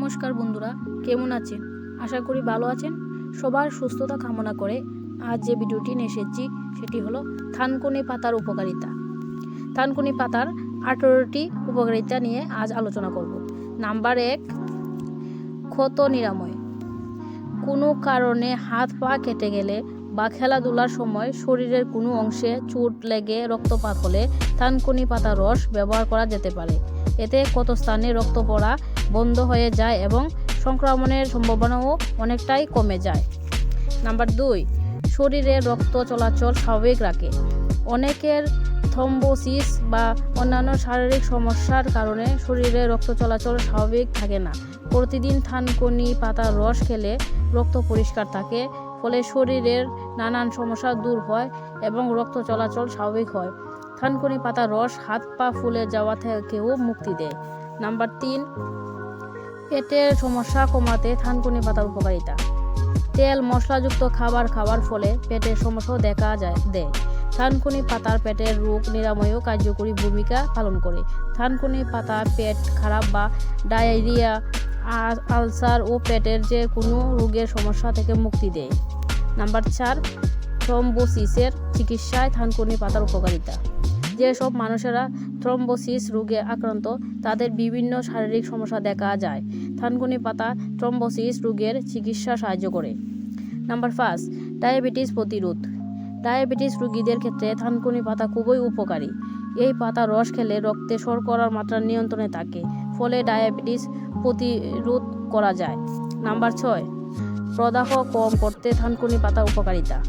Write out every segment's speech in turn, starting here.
নমস্কার বন্ধুরা, কেমন আছেন? আশা করি ভালো আছেন। সবার সুস্থতা কামনা করে আজ যে ভিডিওটি নিয়ে এসেছি সেটি হলো থানকুনি পাতার উপকারিতা। থানকুনি পাতার 18টি উপকারিতা নিয়ে আজ আলোচনা করব। নাম্বার 1, ক্ষত নিরাময়। কোনো কারণে হাত পা কেটে গেলে বা খেলাধুলার সময় শরীরের কোনো অংশে চোট লেগে রক্তপাত হলে থানকুনি পাতার রস ব্যবহার করা যেতে পারে। এতে ক্ষত স্থানে রক্ত পড়া বন্ধ হয়ে যায় এবং সংক্রমণের সম্ভাবনাও অনেকটাই কমে যায়। নাম্বার 2, শরীরে রক্ত চলাচল স্বাভাবিক রাখে। অনেকের থ্রম্বোসিস বা অন্যান্য শারীরিক সমস্যার কারণে শরীরে রক্ত চলাচল স্বাভাবিক থাকে না। প্রতিদিন থানকুনি পাতার রস খেলে রক্ত পরিষ্কার থাকে, ফলে শরীরের নানান সমস্যা দূর হয় এবং রক্ত চলাচল স্বাভাবিক হয়। থানকুনি পাতার রস হাত পা ফুলে যাওয়া থেকেও মুক্তি দেয়। নাম্বার 3, পেটের সমস্যা কমাতে থানকুনি পাতার উপকারিতা। তেল মশলাযুক্ত খাবার খাওয়ার ফলে পেটের সমস্যা দেখা দেয়। থানকুনি পাতার পেটের রোগ নিরাময়েও কার্যকরী ভূমিকা পালন করে। থানকুনি পাতা পেট খারাপ বা ডায়রিয়া, আলসার ও পেটের যে কোনো রোগের সমস্যা থেকে মুক্তি দেয়। নাম্বার 4, থ্রম্বোসিসের চিকিৎসায় থানকুনি পাতার উপকারিতা। যেসব মানুষেরা থ্রম্বোসিস রোগে আক্রান্ত তাদের বিভিন্ন শারীরিক সমস্যা দেখা যায়। থানকুনি পাতা থ্রম্বোসিস রোগের চিকিৎসা সাহায্য করে। নাম্বার 5, ডায়াবেটিস প্রতিরোধ। ডায়াবেটিস রোগীদের ক্ষেত্রে থানকুনি পাতা খুবই উপকারী। এই পাতা রস খেলে রক্তে শর্করার মাত্রা নিয়ন্ত্রণে থাকে, ফলে ডায়াবেটিস প্রতিরোধ করা যায়। নাম্বার 6, প্রদাহ কম করতে থানকুনি পাতার উপকারিতা।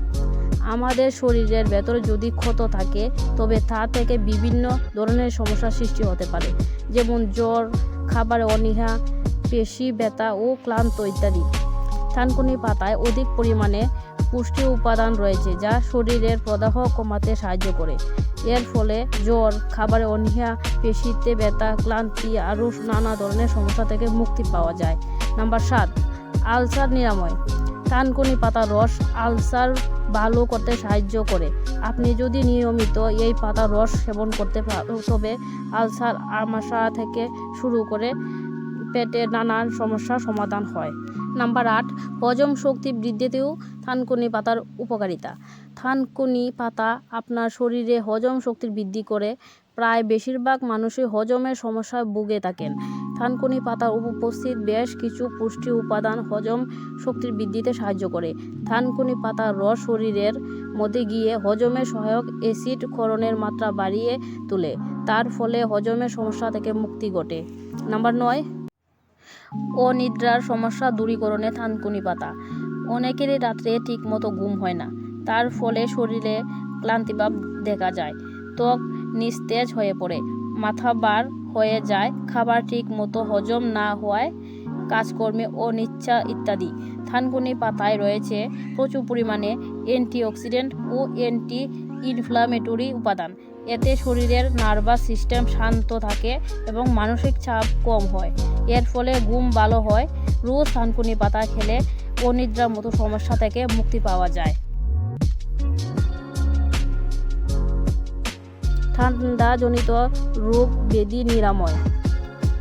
আমাদের শরীরের ভেতরে যদি ক্ষত থাকে তবে তা থেকে বিভিন্ন ধরনের সমস্যার সৃষ্টি হতে পারে, যেমন জ্বর, খাবারে অনীহা, পেশি ব্যথা ও ক্লান্ত ইত্যাদি। থানকুনি পাতায় অধিক পরিমাণে পুষ্টি উপাদান রয়েছে যা শরীরের প্রদাহ কমাতে সাহায্য করে। এর ফলে জ্বর, খাবারে অনীহা, পেশিতে ব্যথা, ক্লান্তি আরও নানা ধরনের সমস্যা থেকে মুক্তি পাওয়া যায়। নাম্বার 7, আলসার নিরাময়। থানকুনি পাতার রস আলসার ভালো করতে সাহায্য করে। আপনি যদি নিয়মিত এই পাতার রস সেবন করতে তবে আলসার, আমাশা থেকে শুরু করে পেটের নানান সমস্যার সমাধান হয়। নাম্বার 8, হজম শক্তি বৃদ্ধিতেও থানকুনি পাতার উপকারিতা। থানকুনি পাতা আপনার শরীরে হজম শক্তি বৃদ্ধি করে। প্রায় বেশিরভাগ মানুষই হজমের সমস্যায় ভুগে থাকেন। থানকুনি পাতার উপস্থিত বেশ কিছু পুষ্টি উপাদান হজম শক্তির বৃদ্ধিতে সাহায্য করে। থানকুনি পাতার রস শরীরের মধ্যে গিয়ে হজমের সহায়ক অ্যাসিড ক্ষরণের মাত্রা বাড়িয়ে তোলে, তার ফলে হজমের সমস্যা থেকে মুক্তি ঘটে। নাম্বার 9, অনিদ্রার সমস্যা দূরীকরণে থানকুনি পাতা। অনেকেরই রাত্রে ঠিকমতো ঘুম হয় না, তার ফলে শরীরে ক্লান্তিভাব দেখা যায়, ত্বক নিস্তেজ হয়ে পড়ে, মাথা ভার হয়ে যায়, খাবার ঠিক মতো হজম না হওয়ায় কাজকর্মে অনিচ্ছা ইত্যাদি। থানকুনি পাতায় রয়েছে প্রচুর পরিমাণে অ্যান্টিঅক্সিডেন্ট ও অ্যান্টি ইনফ্লামেটরি উপাদান। এতে শরীরের নার্ভাস সিস্টেম শান্ত থাকে এবং মানসিক চাপ কম হয়। এর ফলে ঘুম ভালো হয়। রোজ থানকুনি পাতা খেলে অনিদ্রার মতো সমস্যা থেকে মুক্তি পাওয়া যায়। ঠান্ডাজনিত রোগ ব্যাধি নিরাময়।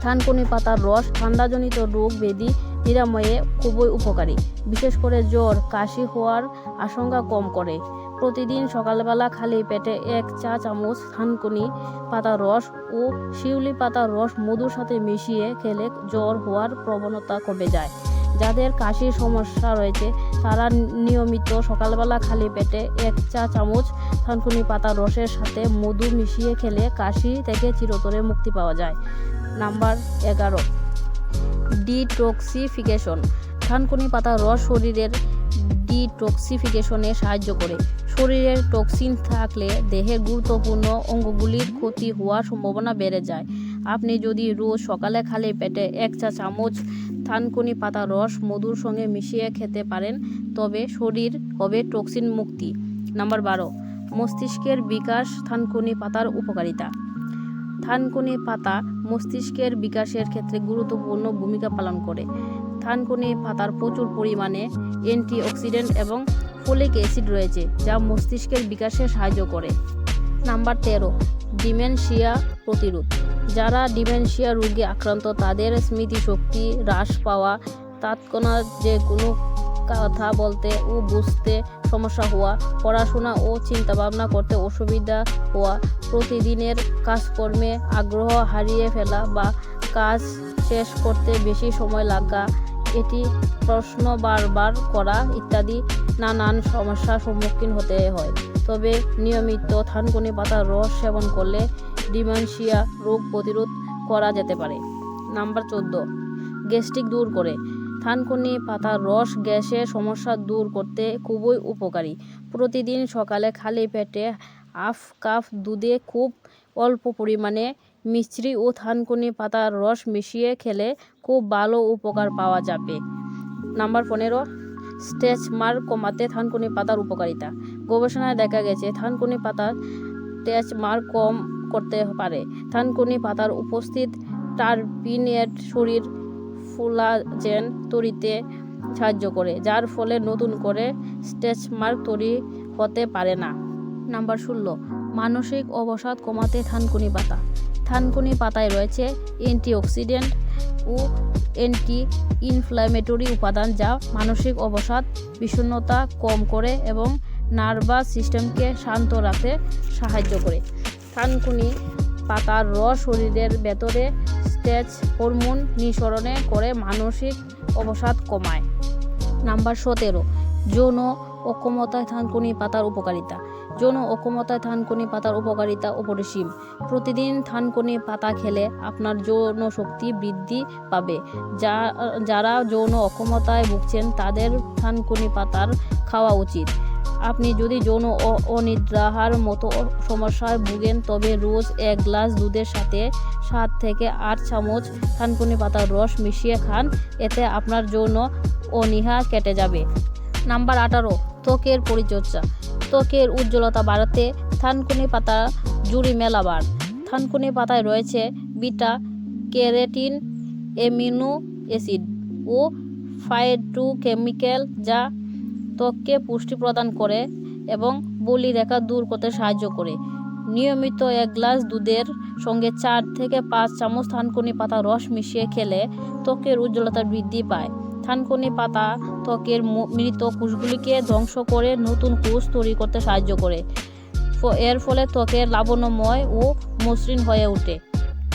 থানকুনি পাতার রস ঠান্ডাজনিত রোগ ব্যাধি নিরাময়ে খুবই উপকারী। বিশেষ করে জ্বর, কাশি হওয়ার আশঙ্কা কম করে। প্রতিদিন সকালবেলা খালি পেটে 1 চা চামচ থানকুনি পাতার রস ও শিউলি পাতার রস মধুর সাথে মিশিয়ে খেলে জ্বর হওয়ার প্রবণতা কমে যায়। যাদের কাশির সমস্যা রয়েছে তারা নিয়মিত সকালবেলা খালি পেটে 1 চা চামচ থানকুনি পাতার রসের সাথে মধু মিশিয়ে খেলে কাশি থেকে চিরতরে মুক্তি পাওয়া যায়। Number 11, detoxification. থানকুনি পাতার রস শরীরের ডিটক্সিফিকেশনে সাহায্য করে। শরীরের টক্সিন থাকলে দেহের গুরুত্বপূর্ণ অঙ্গগুলির ক্ষতি হওয়ার সম্ভাবনা বেড়ে যায়। আপনি যদি রোজ সকালে খালি পেটে 1 চা চামচ থানকুনি পাতার রস মধুর সঙ্গে মিশিয়ে খেতে পারেন তবে শরীর হবে টক্সিন মুক্তি। নাম্বার 12, মস্তিষ্কের বিকাশ। থানকুনি পাতার উপকারিতা। থানকুনি পাতা মস্তিষ্কের বিকাশের ক্ষেত্রে গুরুত্বপূর্ণ ভূমিকা পালন করে। থানকুনি পাতার প্রচুর পরিমাণে অ্যান্টিঅক্সিডেন্ট এবং ফলিক অ্যাসিড রয়েছে যা মস্তিষ্কের বিকাশে সাহায্য করে। নাম্বার 13, ডিমেনশিয়া প্রতিরোধ। যারা ডিমেনশিয়া রোগে আক্রান্ত তাদের স্মৃতিশক্তি হ্রাস পাওয়া, তৎক্ষণাৎ যে কোনো কথা বলতে ও বুঝতে সমস্যা হওয়া, পড়াশোনা ও চিন্তাভাবনা করতে অসুবিধা হওয়া, প্রতিদিনের কাজকর্মে আগ্রহ হারিয়ে ফেলা বা কাজ শেষ করতে বেশি সময় লাগা, এটি প্রশ্ন বারবার করা ইত্যাদি নানান সমস্যার সম্মুখীন হতে হয়। তবে নিয়মিত থানকুনি পাতার রস সেবন করলে ডিমেনশিয়া রোগ প্রতিরোধ করা যেতে পারে। নাম্বার 14, গ্যাস্ট্রিক দূর করে। থানকুনি পাতার রস গ্যাসের সমস্যা দূর করতে খুবই উপকারী। প্রতিদিন সকালে খালি পেটে হাফ কাপ দুধে খুব অল্প পরিমাণে মিশ্রি ও থানকুনি পাতার রস মিশিয়ে খেলে খুব ভালো উপকার পাওয়া যাবে। নাম্বার 15, স্ট্রেচ মার্ক কমাতে থানকুনি পাতার উপকারিতা। গবেষণায় দেখা গেছে থানকুনি পাতার স্ট্রেচ মার্ক কম করতে পারে। থানকুনি পাতার উপস্থিত টারপিনেট শরীর কোলাজেন তৈরিতে সাহায্য করে, যার ফলে নতুন করে স্ট্রেচ মার্ক তৈরি হতে পারে না। নাম্বার 16, মানসিক অবসাদ কমাতে থানকুনি পাতা। থানকুনি পাতায় রয়েছে অ্যান্টিঅক্সিডেন্ট ও অ্যান্টি ইনফ্ল্যামেটরি উপাদান যা মানসিক অবসাদ, বিষণ্ণতা কম করে এবং নার্ভাস সিস্টেমকে শান্ত রাখতে সাহায্য করে। থানকুনি পাতার রস শরীরের ভেতরে স্ট্রেস হরমোন নিঃসরণে করে মানসিক অবসাদ কমায়। নাম্বার 17, যৌন অক্ষমতায় থানকুনি পাতার উপকারিতা। যৌন অক্ষমতায় থানকুনি পাতার উপকারিতা অপরিসীম। প্রতিদিন থানকুনি পাতা খেলে আপনার যৌন শক্তি বৃদ্ধি পাবে। যারা যৌন অক্ষমতায় ভুগছেন তাদের থানকুনি পাতার খাওয়া উচিত। আপনি যদি যৌন অনিদ্রার মতো সমস্যায় ভুগেন তবে রোজ 1 গ্লাস দুধের সাথে 7 থেকে 8 চামচ থানকুনি পাতার রস মিশিয়ে খান, এতে আপনার যৌন অনীহা কেটে যাবে। নাম্বার 18, ত্বকের পরিচর্যা। ত্বকের উজ্জ্বলতা বাড়াতে থানকুনি পাতা জুড়ি মেলাবার। থানকুনি পাতায় রয়েছে বিটা ক্যারোটিন, অ্যামিনো অ্যাসিড ও ফাইটোকেমিক্যাল যা ত্বককে পুষ্টি প্রদান করে এবং বলিরেখা দূর করতে সাহায্য করে। নিয়মিত 1 গ্লাস দুধের সঙ্গে 4 থেকে 5 চামচ থানকুনি পাতা রস মিশিয়ে খেলে ত্বকের উজ্জ্বলতা বৃদ্ধি পায়। থানকুনি পাতা ত্বকের মৃত কোষগুলিকে ধ্বংস করে নতুন কোষ তৈরি করতে সাহায্য করে। এর ফলে ত্বকের লাবণ্যময় ও মসৃণ হয়ে ওঠে।